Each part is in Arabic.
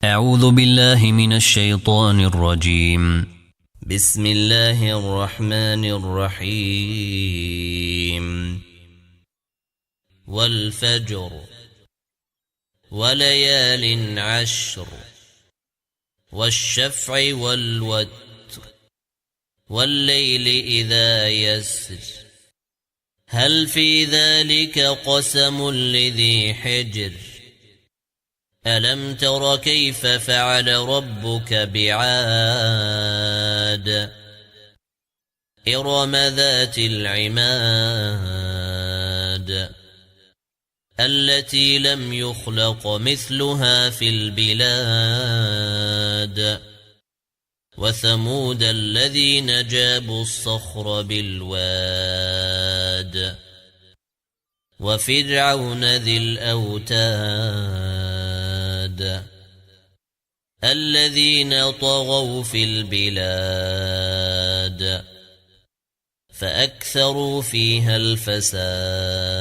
أعوذ بالله من الشيطان الرجيم. بسم الله الرحمن الرحيم. والفجر وليال عشر والشفع والوتر والليل إذا يسر هل في ذلك قسم لذي حجر ألم تر كيف فعل ربك بعاد إرم ذات العماد التي لم يخلق مثلها في البلاد وثمود الذين جابوا الصخر بالواد وفرعون ذي الأوتاد الذين طغوا في البلاد فأكثروا فيها الفساد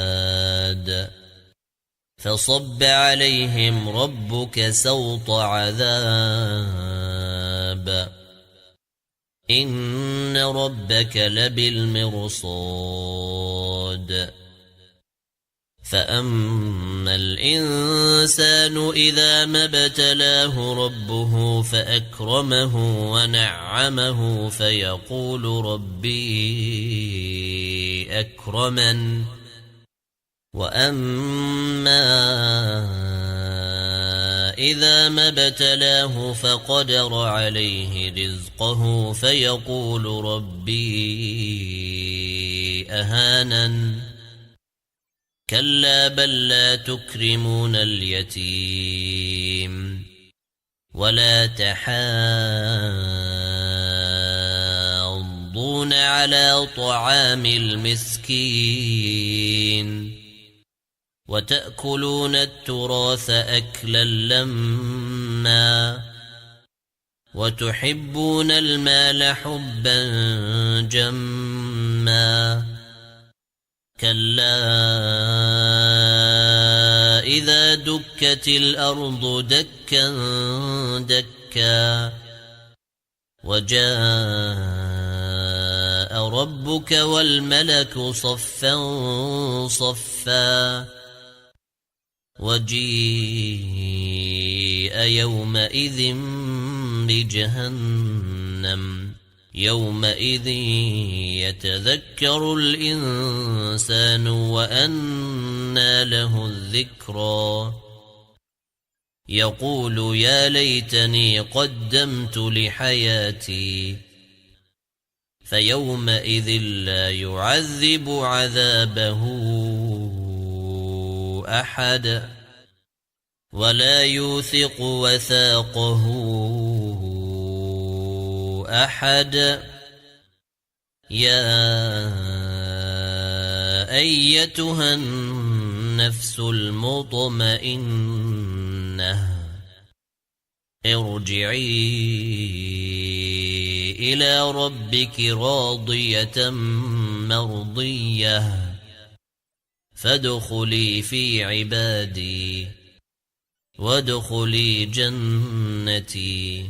فصب عليهم ربك سوط عذاب إن ربك لبالمرصاد فأما الإنسان إذا ما ابتلاه ربه فأكرمه ونعمه فيقول ربي أكرمن وأما إذا ما ابتلاه فقدر عليه رزقه فيقول ربي أهانن كلا بل لا تكرمون اليتيم ولا تحاضون على طعام المسكين وتأكلون التراث أكلا لما وتحبون المال حبا جما كلا إذا دكت الأرض دكا دكا وجاء ربك والملك صفا صفا وجيء يومئذ بجهنم يومئذ يتذكر الإنسان وأنى له الذكرى يقول يا ليتني قدمت لحياتي فيومئذ لا يعذب عذابه أحد ولا يوثق وثاقه أحد يا أيتها النفس المطمئنة ارجعي إلى ربك راضية مرضية فادخلي في عبادي وادخلي جنتي